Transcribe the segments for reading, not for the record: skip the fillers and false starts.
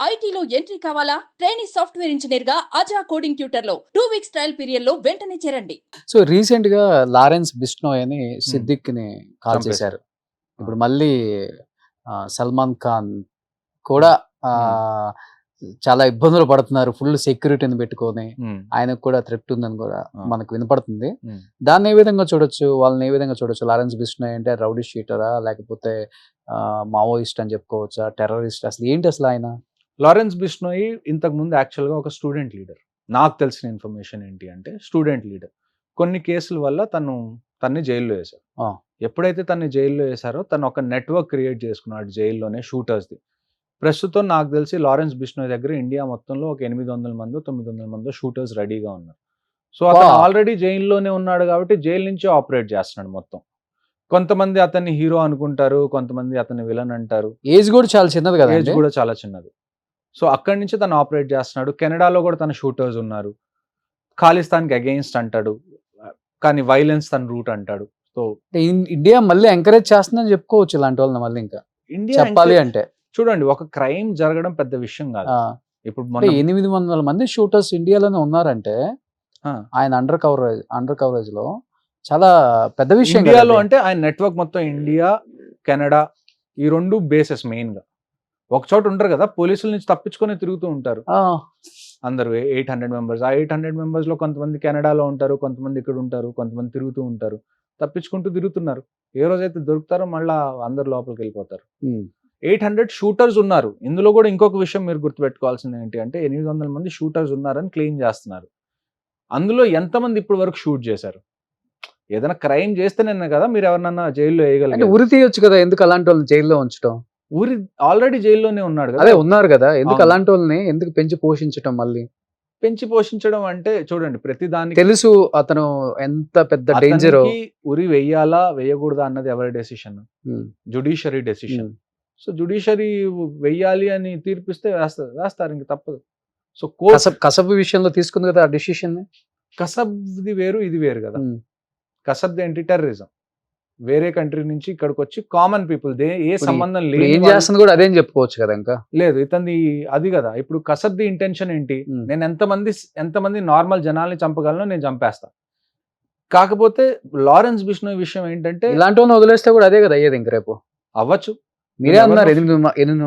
ఐటీలో ఎంట్రీ కావాలా? Trainee software engineer గా అజా కోడింగ్ ట్యూటర్ లో 2 వీక్స్ ట్రయల్ పీరియడ్ లో వెంటనే చేరండి. సో రీసెంట్‌గా 'లారెన్స్ బిష్నోయ్' అని హ్మ్. సిద్దిక్‌ని కాల్ చంపేశారు. చేశారు. ఆ! ఇప్పుడు మళ్ళీ 'సల్మాన్ ఖాన్' కూడా హ్మ్. చాలా ఇబ్బందులు పడుతున్నారు. ఫుల్ సెక్యూరిటీని పెట్టుకొని. హ్మ్. ఆయనకు కూడా థ్రెట్ ఉందని కూడా ఆ! మనకు వినపడుతుంది. హ్మ్. దాన్ని ఏ విధంగా చూడొచ్చు? వాళ్ళని ఏ విధంగా చూడొచ్చు? 'లారెన్స్ బిష్నోయ్' అంటే రౌడీ షీటరా? లేకపోతే మావోయిస్ట్ అని చెప్పుకోవచ్చా? టెర్రరిస్ట్ అసలు ఏంటి అసలు ఆయన? లారెన్స్ బిష్నోయ్ ఇంతకుముందు యాక్చువల్‌గా ఒక స్టూడెంట్ లీడర్. నాకు తెలిసిన ఇన్ఫర్మేషన్ ఏంటి అంటే స్టూడెంట్ లీడర్. కొన్ని కేసుల వల్ల తన్ని జైల్‌లో ఏశారు. ఆ! ఎప్పుడైతే తన్ని జైల్‌లో ఏశారో తను ఒక నెట్‌వర్క్ క్రియేట్ చేసుకున్నాడు జైల్‌లోనే షూటర్స్‌ది. ప్రస్తుతం నాకు తెలిసి లారెన్స్ బిష్నోయ్ దగ్గర ఇండియా మొత్తంలో ఒక 800 మందో, 900 మందో షూటర్స్ రెడీగా ఉన్నారు. సో, అతను వాహ్! ఆల్రెడీ జైల్‌లోనే ఉన్నాడు కాబట్టి జైలు నుంచే ఆపరేట్ చేస్తున్నాడు మొత్తం. కొంతమంది అతన్ని హీరో అనుకుంటారు. కొంతమంది అతన్ని విలన్ అంటారు. ఏజ్ కూడా చాలా చిన్నది ఏజ్ కదండీ! కూడా చాలా చిన్నది. సో, అక్కడి నుంచి తను ఆపరేట్ చేస్తున్నాడు. కెనడాలో కూడా తన షూటర్స్ ఉన్నారు. ఖాళిస్తాన్‌కి అగెయిన్స్ట్ అంటాడు. కానీ వైలెన్స్ తన రూట్ అంటాడు. సో, ఇండియా మళ్ళీ ఎంకరేజ్ చేస్తుందని చెప్పుకోవచ్చు ఇలాంటి వాళ్ళని మళ్ళీ ఇంకా. ఇండియా చెప్పాలి అంటే. చూడండి, ఒక క్రైమ్ జరగడం పెద్ద విషయం కాదు. ఆ! ఇప్పుడు అంటే మొన్న 800 మంది షూటర్స్ ఇండియాలోనే ఉన్నారంటే, ఆ! ఆయన అండర్ కవరేజ్‌లో చాలా పెద్ద విషయం కదా ఇండియాలో అది. అంటే ఆయన నెట్వర్క్ మొత్తం ఇండియా, కెనడా ఈ 2 బేసెస్ మెయిన్‌గా. ఒక చోట ఉండరు కదా! పోలీసుల నుంచి తప్పించుకొని తిరుగుతూ ఉంటారు. ఆ! అందరూ 800 మెంబర్స్. ఆ 800 మెంబర్స్‌లో కొంతమంది కెనడాలో ఉంటారు. కొంతమంది ఇక్కడ ఉంటారు. కొంతమంది తిరుగుతూ ఉంటారు. తప్పించుకుంటూ తిరుగుతున్నారు. ఏ రోజైతే దొరుకుతారో మళ్ళా అందరూ లోపలికెళ్ళిపోతారు. హ్మ్. 800 షూటర్స్ ఉన్నారు. ఇందులో కూడా ఇంకొక విషయం మీరు గుర్తుపెట్టుకోవాల్సింది ఏంటి అంటే 800 మంది షూటర్స్ ఉన్నారని క్లెయిమ్ చేస్తున్నారు. అందులో ఎంతమంది ఇప్పటి వరకు షూట్ చేశారు? ఏదైనా క్రైమ్ చేస్తేనే కదా మీరు ఎవరినన్నా జైల్‌లో అంటే ఏయగలిగేది. ఉరి తీయొచ్చు కదా! ఎందుకు అలాంటి వాళ్ళని జైల్‌లో ఉంచటం? ఊరి ఆల్రెడీ జైల్లోనే ఉన్నాడు కదా! అదే ఉన్నారు కదా! ఎందుకు అవును. అలాంటి వాళ్ళని ఎందుకు పెంచి పోషించటం మళ్ళీ? పెంచి పోషించడం అంటే చూడండి ప్రతి దానికి తెలుసు అతను ఎంత పెద్ద డేంజరో. అతనికి ఉరి వెయ్యాలా? వేయకూడదా? అన్నది ఎవరి డెసిషన్? హ్మ్. Judiciary decision. హ్మ్. సో, జ్యుడిషియరీ వెయ్యాలి అని తీర్పిస్తే వేస్తారు ఇంక తప్పదు. సో, కోర్ట్ కసబ్ విషయంలో తీసుకుంది కదా ఆ డెసిషన్‌ని. కసబ్‌ది వేరు, ఇది వేరు గదా! హ్మ్. కసబ్‌దేంటి టెర్రరిజం. వేరే కంట్రీ నుంచి ఇక్కడికొచ్చి కామన్ పీపుల్ ఏ ఇప్పుడు సంబంధం ఇప్పుడు లేని ఏం వాళ్ళు చేస్తుంది కూడా అదే అని చెప్పుకోవచ్చు కదా ఇంకా. లేదు. ఇతనిది అది గదా! ఇప్పుడు కసబ్‌ది ఇంటెన్షన్ ఏంటి? హ్మ్. నేను ఎంతమంది నార్మల్ జనాల్ని చంపగలనో నేను చంపేస్తా. కాకపోతే లారెన్స్ బిష్నోయ్ విషయం ఏంటంటే ఇలాంటి వాళ్ళని వదిలేస్తే కూడా అదే కదా అయ్యేది ఇంక రేపు. అవ్వచ్చు. మీరే అన్నారు 800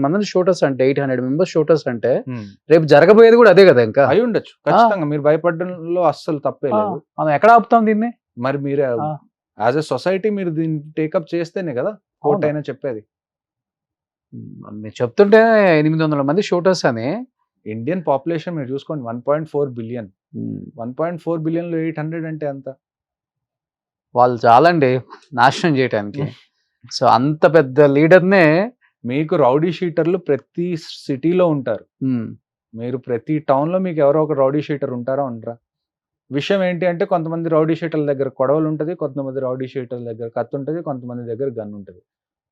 మంది షూటర్స్ అంటే 800 మెంబర్స్ షూటర్స్ అంటే హ్మ్. రేపు జరగబోయేది కూడా అదే కదా ఇంకా. అయ్యుండొచ్చు. ఆ! ఖచ్చితంగా మీరు భయపడడంలో అస్సలు తప్పే ఆ! లేదు. మనం ఎక్కడ ఆపుతాం దీన్ని? మరి మీరు ఆ! యాస్ ఎ సొసైటీ మీరు దీన్ని టేకప్ చేస్తేనే గదా! కోర్ట్ అవును. అయినా చెప్పేది. మీరు చెప్తుంటే 800 మంది షూటర్స్ అని. ఇండియన్ పాపులేషన్ మీరు చూసుకోండి 1.4 బిలియన్. హ్మ్. 1.4 బిలియన్‌లో 800 అంటే ఎంత? వాళ్ళు చాలండి నాశనం చేయటానికి. సో, అంత పెద్ద లీడర్‌నే. మీకు రౌడీ షీటర్లు ప్రతి సిటీలో ఉంటారు. హ్మ్. మీరు ప్రతి టౌన్‌లో మీకు ఎవరో ఒక రౌడీ షీటర్ ఉంటారా? ఉండరా? విషయం ఏంటి అంటే కొంతమంది రౌడీ షీటర్ల దగ్గర కొడవలుంటది. కొంతమంది రౌడీ షీటర్ల దగ్గర కత్తుంటది. కొంతమంది దగ్గర గన్ ఉంటది.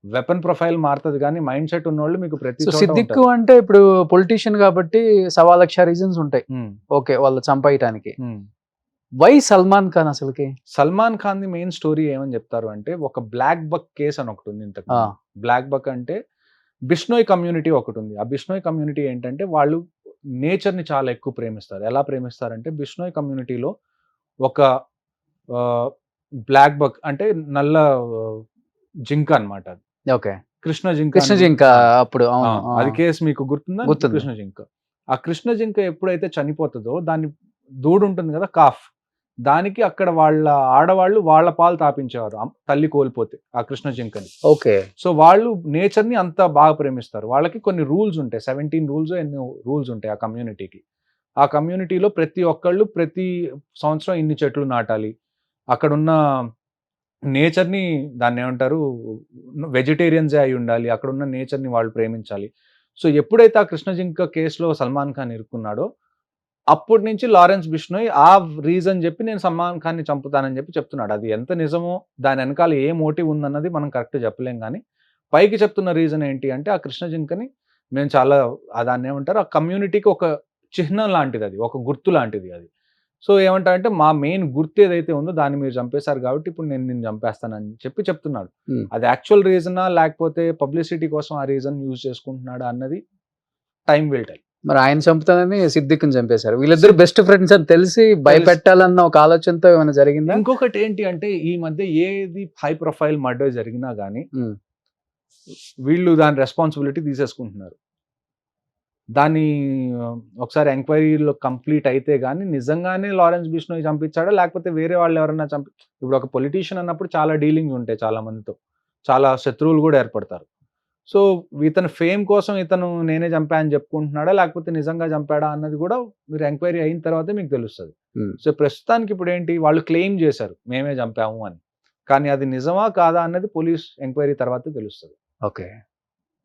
వెపన్ ప్రొఫైల్ మారుతది గానీ మైండ్ సెట్ ఉన్నోళ్ళు మీకు ప్రతి సో, చోట సిద్దిక్ ఉంటారు. అంటే ఇప్పుడు పొలిటీషియన్ కాబట్టి 1,00,000 రీజన్స్ ఉంటాయి. హ్మ్. ఓకే. వాళ్ళు చంపేయటానికి. హ్మ్. వై 'సల్మాన్ ఖాన్' అసలకి? సల్మాన్ ఖాన్‌ది మెయిన్ స్టోరీ ఏమని జెప్తారు అంటే, ఒక బ్లాక్ బక్ కేస్ అని ఒకటుంది ఇంతకు ఆ! ముందు. బ్లాక్ బక్ అంటే బిష్నోయ్ కమ్యూనిటీ ఒకటుంది. ఆ బిష్నోయ్ కమ్యూనిటీ ఏంటంటే, వాళ్ళు నేచర్‌ని చాలా ఎక్కువ ప్రేమిస్తారు. ఎలా ప్రేమిస్తారంటే, బిష్నోయ్ కమ్యూనిటీలో ఒక ఆహ్, బ్లాక్ బక్ అంటే నల్ల ఆహ్, జింక అన్నమాట అది. ఓకే. కృష్ణ జింక కృష్ణ అని గూడా జింక ఆ! అప్పుడు ఆ! అవును. ఆ! అది కేస్ మీకు గుర్తుందా? గుర్తుంది. కృష్ణ జింక. ఆ కృష్ణ జింక ఎప్పుడైతే చనిపోతదో దాని దూడుంటుంది గదా! కాఫ్. దానికి అక్కడ వాళ్ళ ఆడవాళ్ళు వాళ్ళ పాలు తాపించేవారు. తల్లి కోల్పోతే ఆ కృష్ణ జింకని. ఓకే. సో, వాళ్ళు నేచర్‌ని అంత బాగా ప్రేమిస్తారు. వాళ్ళకి కొన్ని రూల్స్ ఉంటాయి. 17 రూల్సో ఎన్నో రూల్స్ ఉంటాయి ఆ కమ్యూనిటీకి. ఆ కమ్యూనిటీలో ప్రతి ఒక్కళ్ళు ప్రతి సంవత్సరం ఇన్ని చెట్లు నాటాలి. అక్కడున్న నేచర్‌ని దాన్నేమంటారు వెజిటేరియన్సే అయ్యుండాలి. అక్కడున్న నేచర్‌ని వాళ్ళు ప్రేమించాలి. సో, ఎప్పుడైతే ఆ కృష్ణ జింక కేస్‌లో సల్మాన్ ఖాన్ ఇరుక్కున్నాడో, అప్పటి నుంచి లారెన్స్ బిష్నోయ్ ఆ రీజన్ జెప్పి నేను సల్మాన్ ఖాన్‌ని చంపుతానని జెప్పి చెప్తున్నాడు. అది ఎంత నిజమో, దాని ఎనకాల ఏ మోటివ్ ఉందన్నది మనం కరెక్ట్‌గా చెప్పలేం గానీ, పైకి చెప్తున్న రీజన్ ఏంటి అంటే, ఆ కృష్ణ జింకని మేము చాలా దాన్నేమంటారు, ఆ కమ్యూనిటీకి ఒక చిహ్నం లాంటిదది. ఒక గుర్తు లాంటిది అది. సో, ఏమంటాడంటే, మా మెయిన్ గుర్తేదైతే ఉందో దాన్ని మీరు చంపేసారు గాబట్టి, ఇప్పుడు నేను నిన్ను చంపేస్తానని చెప్పి చెప్తున్నాడు. హ్మ్. అది యాక్చువల్ రీజనా? లేకపోతే పబ్లిసిటీ కోసం ఆ రీజన్ యూజ్ చేసుకుంటున్నాడా అన్నది టైం విల్ టెల్. మరి ఆయన చంపుతానని సిద్దిక్ని చంపేశారు. వీళ్ళిద్దరు బెస్ట్ ఫ్రెండ్స్ అని తెలిసి భయపెట్టాలన్న ఒక ఆలోచనతో ఏమైనా జరిగిందా? ఇంకొకటి ఏంటి అంటే ఈ మధ్య ఏది హై ప్రొఫైల్ మర్డర్ జరిగినా గానీ ఉమ్. వీళ్ళు దాని రెస్పాన్సిబిలిటీ తీసేసుకుంటున్నారు. దాన్ని ఒకసారి ఎంక్వైరీలో కంప్లీట్ అయితే గానీ నిజంగానే లారెన్స్ బిష్నోయ్ చంపించాడా లేకపోతే వేరే వాళ్ళు ఎవరైనా ఇప్పుడు ఒక పొలిటీషియన్ అన్నప్పుడు చాలా డీలింగ్స్ ఉంటాయి చాలా మందితో, చాలా శత్రువులు కూడా ఏర్పడతారు. సో ఇతను ఫేమ్ కోసం ఇతను నేనే చంపా అని చెప్పుకుంటున్నాడా లేకపోతే నిజంగా చంపాడా అన్నది కూడా మీరు ఎంక్వైరీ అయిన తర్వాతే మీకు తెలుస్తుంది. సో ప్రస్తుతానికి ఇప్పుడు ఏంటి, వాళ్ళు క్లెయిమ్ చేశారు మేమే చంపాము అని, కానీ అది నిజమా కాదా అన్నది పోలీస్ ఎంక్వైరీ తర్వాతే తెలుస్తుంది. ఓకే.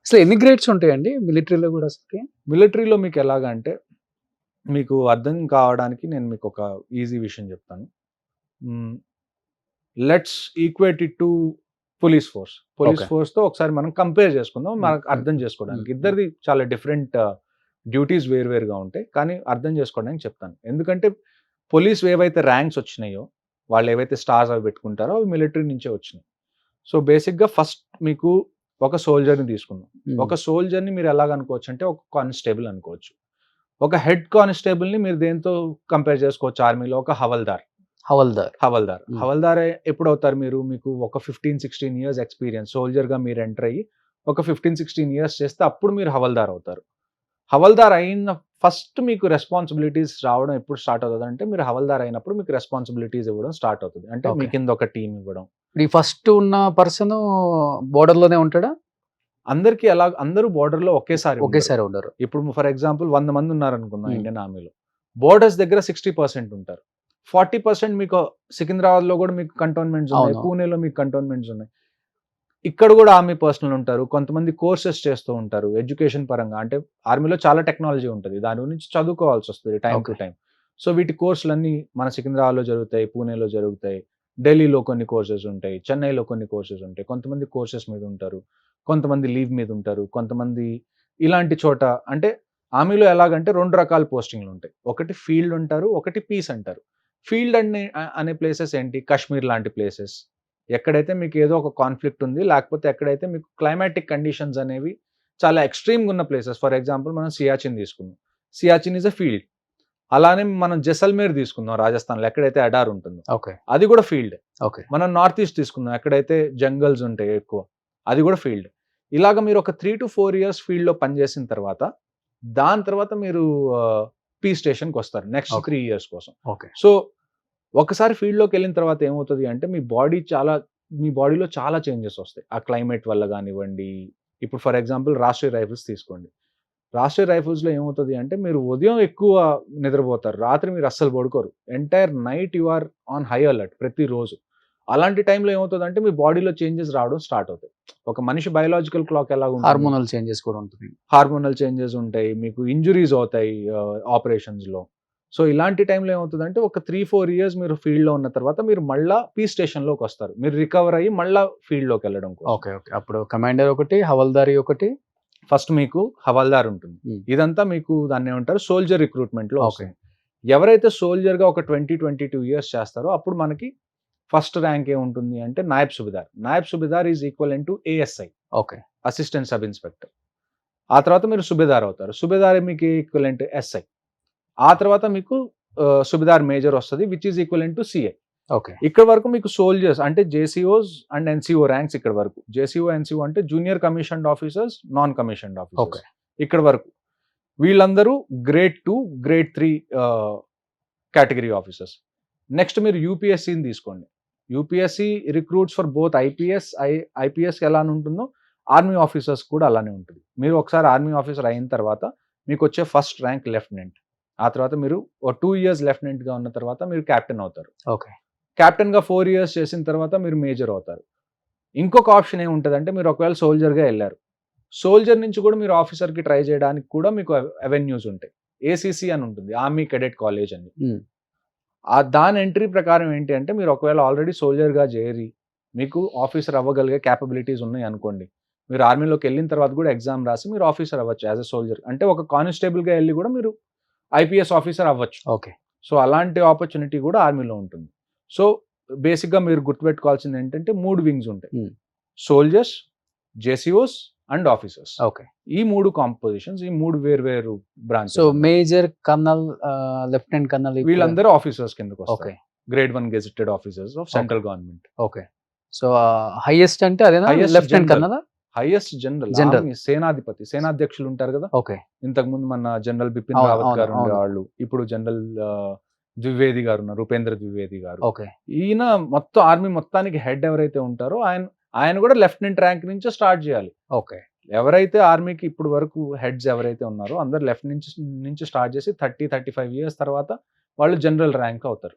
అసలు ఎన్ని గ్రేడ్స్ ఉంటాయండి మిలిటరీలో కూడా? అసలు మిలిటరీలో మీకు ఎలాగంటే మీకు అర్థం కావడానికి నేను మీకు ఒక ఈజీ విషయం చెప్తాను. Let's equate it to police force. Police Okay. ఫోర్స్తో ఒకసారి మనం కంపేర్ చేసుకుందాం మనకు అర్థం చేసుకోవడానికి. ఇద్దరిది చాలా డిఫరెంట్ డ్యూటీస్ వేరువేరుగా ఉంటాయి, కానీ అర్థం చేసుకోవడానికి చెప్తాను. ఎందుకంటే పోలీస్ ఏవైతే ర్యాంక్స్ వచ్చినాయో వాళ్ళు ఏవైతే స్టార్స్ అవి పెట్టుకుంటారో అవి మిలిటరీ నుంచే వచ్చినాయి. సో బేసిక్గా ఫస్ట్ మీకు ఒక సోల్జర్ని తీసుకుందాం. ఒక సోల్జర్ని మీరు ఎలాగ అనుకోవచ్చు అంటే ఒక కానిస్టేబుల్ అనుకోవచ్చు. ఒక హెడ్ కానిస్టేబుల్ని మీరు దేంతో కంపేర్ చేసుకోవచ్చు ఆర్మీలో? ఒక హవల్దార్. హవల్దార్ ఎప్పుడు అవుతారు మీరు? మీకు ఒక 15-16 ఇయర్స్ ఎక్స్పీరియన్స్ సోల్జర్గా మీరు ఎంటర్ అయ్యి ఒక 15-16 ఇయర్స్ చేస్తే అప్పుడు మీరు హవల్దార్ అవుతారు. హవల్దార్ అయిన ఫస్ట్ మీకు రెస్పాన్సిబిలిటీస్ రావడం ఎప్పుడు స్టార్ట్ అవుతుంది అంటే మీరు హవల్దార్ అయినప్పుడు మీకు రెస్పాన్సిబిలిటీస్ ఇవ్వడం స్టార్ట్ అవుతుంది. అంటే మీ కింద ఒక టీం ఇవ్వడం. ఈ ఫస్ట్ ఉన్న పర్సన్ బోర్డర్ లోనే ఉంటాడా? అందరికి ఎలా, అందరూ బోర్డర్ లో ఒకేసారి ఉండరు. ఇప్పుడు ఫర్ ఎగ్జాంపుల్ 100 మంది ఉన్నారు అనుకున్నాం ఇండియన్ ఆర్మీలో. బోర్డర్స్ దగ్గర 60% ఉంటారు. 40% మీకు సికింద్రాబాద్ లో కూడా మీకు కంటోన్మెంట్స్ ఉన్నాయి, పూణేలో మీకు కంటోన్మెంట్స్ ఉన్నాయి. ఇక్కడ కూడా ఆర్మీ పర్సనల్ ఉంటారు, కొంతమంది కోర్సెస్ చేస్తూ ఉంటారు ఎడ్యుకేషన్ పరంగా. అంటే ఆర్మీలో చాలా టెక్నాలజీ ఉంటుంది, దాని గురించి చదువుకోవాల్సి వస్తుంది టైం టు టైం. సో వీటి కోర్సులన్నీ మన సికింద్రాబాద్లో జరుగుతాయి, పూణేలో జరుగుతాయి, ఢిల్లీలో కొన్ని కోర్సెస్ ఉంటాయి, చెన్నైలో కొన్ని కోర్సెస్ ఉంటాయి. కొంతమంది కోర్సెస్ మీద ఉంటారు, కొంతమంది లీవ్ మీద ఉంటారు, కొంతమంది ఇలాంటి చోట. అంటే ఆర్మీలో ఎలాగంటే 2 రకాల పోస్టింగ్లు ఉంటాయి. ఒకటి ఫీల్డ్ అంటారు, ఒకటి పీస్ అంటారు. ఫీల్డ్ అనే ప్లేసెస్ ఏంటి? కాశ్మీర్ లాంటి ప్లేసెస్, ఎక్కడైతే మీకు ఏదో ఒక కాన్ఫ్లిక్ట్ ఉంది, లేకపోతే ఎక్కడైతే మీకు క్లైమాటిక్ కండిషన్స్ అనేవి చాలా ఎక్స్ట్రీమ్గా ఉన్న ప్లేసెస్. ఫర్ ఎగ్జాంపుల్ మనం సియాచిన్ తీసుకుందాం, సియాచిన్ ఈజ్ అ ఫీల్డ్. అలానే మనం జైసల్మేర్ తీసుకుందాం రాజస్థాన్లో, ఎక్కడైతే అడార్ ఉంటుందో అది కూడా ఫీల్డ్. మనం నార్త్ ఈస్ట్ తీసుకుందాం, ఎక్కడైతే జంగల్స్ ఉంటాయి ఎక్కువ, అది కూడా ఫీల్డ్. ఇలాగ మీరు ఒక 3 to 4 years ఫీల్డ్లో పనిచేసిన తర్వాత దాని తర్వాత మీరు పీ స్టేషన్కి వస్తారు నెక్స్ట్ 3 years కోసం. సో ఒకసారి ఫీల్డ్లోకి వెళ్ళిన తర్వాత ఏమవుతుంది అంటే మీ బాడీలో చాలా చేంజెస్ వస్తాయి ఆ క్లైమేట్ వల్ల కానివ్వండి. ఇప్పుడు ఫర్ ఎగ్జాంపుల్ రాష్ట్రీయ రైఫిల్స్ తీసుకోండి. రాష్ట్రీయ రైఫిల్స్లో ఏమవుతుంది అంటే మీరు ఉదయం ఎక్కువ నిద్రపోతారు, రాత్రి మీరు అస్సలు పడుకోరు. Entire night you are on high alert ప్రతిరోజు. అలాంటి టైంలో ఏమవుతుంది అంటే మీ బాడీలో చేంజెస్ రావడం స్టార్ట్ అవుతాయి. ఒక మనిషి బయోలాజికల్ క్లాక్ ఎలా ఉంటుంది, హార్మోనల్ చేంజెస్ కూడా ఉంటుంది, హార్మోనల్ చేంజెస్ ఉంటాయి, మీకు ఇంజురీస్ అవుతాయి ఆపరేషన్స్లో. సో ఇలాంటి టైంలో ఏమవుతుందంటే ఒక 3-4 years మీరు ఫీల్డ్లో ఉన్న తర్వాత మీరు మళ్ళీ పీ స్టేషన్లోకి వస్తారు, మీరు రికవర్ అయ్యి మళ్ళీ ఫీల్డ్లోకి వెళ్ళడం. అప్పుడు కమాండర్ ఒకటి, హవల్దారి ఒకటి. ఫస్ట్ మీకు హవల్దార్ ఉంటుంది. ఇదంతా మీకు దాన్ని ఏమంటారు సోల్జర్ రిక్రూట్మెంట్లో. ఎవరైతే సోల్జర్గా ఒక 20-22 years చేస్తారో అప్పుడు మనకి ఫస్ట్ ర్యాంక్ ఏముంటుంది అంటే Nayab subedar. Nayab subedar is equivalent to ASI, assistant sub inspector. ఆ తర్వాత మీరు సుబేదార్ అవుతారు, సుబేదార్ మీకు ఈక్వలెంట్ ఎస్ఐ. ఆ తర్వాత మీకు సుబేదార్ మేజర్ వస్తుంది which is equivalent to CI. ఇక్కడ వరకు మీకు సోల్జర్స్ అంటే జేసీఓస్ అండ్ ఎన్సీఓ ర్యాంక్స్. ఇక్కడ వరకు జేసీఓ ఎన్సీఓ అంటే junior commissioned officers, non commissioned officers. ఇక్కడ వరకు వీళ్ళందరూ grade 2, grade 3 category officers. Next మీరు యూపీఎస్సీని తీసుకోండి. UPSC recruits for both IPS ఎలా ఉంటుందో ఆర్మీ ఆఫీసర్స్ కూడా అలానే ఉంటుంది. మీరు ఒకసారి ఆర్మీ ఆఫీసర్ అయిన తర్వాత మీకు వచ్చే ఫస్ట్ ర్యాంక్ లెఫ్టినెంట్. ఆ తర్వాత మీరు 2 years లెఫ్టినెంట్గా ఉన్న తర్వాత మీరు క్యాప్టెన్ అవుతారు. క్యాప్టెన్గా 4 years చేసిన తర్వాత మీరు మేజర్ అవుతారు. ఇంకొక ఆప్షన్ ఏముంటుంది అంటే మీరు ఒకవేళ సోల్జర్గా వెళ్ళారు, సోల్జర్ నుంచి కూడా మీరు ఆఫీసర్కి ట్రై చేయడానికి కూడా మీకు అవెన్యూస్ ఉంటాయి. ఏసీసీ అని ఉంటుంది, ఆర్మీ కెడెట్ కాలేజ్ అని. దాని ఎంట్రీ ప్రకారం ఏంటి అంటే మీరు ఒకవేళ ఆల్రెడీ సోల్జర్గా చేరి మీకు ఆఫీసర్ అవ్వగలిగే క్యాపబిలిటీస్ ఉన్నాయి అనుకోండి, మీరు ఆర్మీలోకి వెళ్ళిన తర్వాత కూడా ఎగ్జామ్ రాసి మీరు ఆఫీసర్ అవ్వచ్చు యాజ్ అ సోల్జర్. అంటే ఒక కానిస్టేబుల్గా వెళ్ళి కూడా మీరు ఐపీఎస్ ఆఫీసర్ అవ్వచ్చు. సో అలాంటి ఆపర్చునిటీ కూడా ఆర్మీలో ఉంటుంది. సో బేసిక్గా మీరు గుర్తుపెట్టుకోవాల్సింది ఏంటంటే 3 వింగ్స్ ఉంటాయి, సోల్జర్స్, జేసీఓస్ అండ్ ఆఫీసర్స్. ఓకే. ఈ 3 కాంపోజిషన్స్, ఈ 3 వేర్వేరు branches. So major colonel, lieutenant colonel వీళ్ళందరూ ఆఫీసర్స్ కిందకి వస్తారు. Okay. Grade 1 gazetted officers of central government. Okay. So highest అంటే అదేనా, Highest lieutenant general. Colonel? Highest general, General. సేనాధిపతి, సేనాధ్యక్షులు ఉంటారు కదా. ఓకే. ఇంతకు ముందు మన జనరల్ బిపిన్ అవును, రావత్ అవును, గారు అవును. ఉండేవాళ్ళు. ఇప్పుడు జనరల్ ద్వివేది గారు ఉన్నారు, ఉపేంద్ర ద్వివేది గారు. ఓకే. ఈయన మొత్తం ఆర్మీ మొత్తానికి హెడ్ ఎవరైతే ఉంటారో ఆయన కూడా లెఫ్టినెంట్ ర్యాంక్ నుంచి స్టార్ట్ చేయాలి. ఓకే. ఎవరైతే ఆర్మీకి ఇప్పుడు వరకు హెడ్స్ ఎవరైతే ఉన్నారో అందరు లెఫ్ట్ నుంచి స్టార్ట్ చేసి 30-35 ఇయర్స్ తర్వాత వాళ్ళు జనరల్ ర్యాంక్ అవుతారు.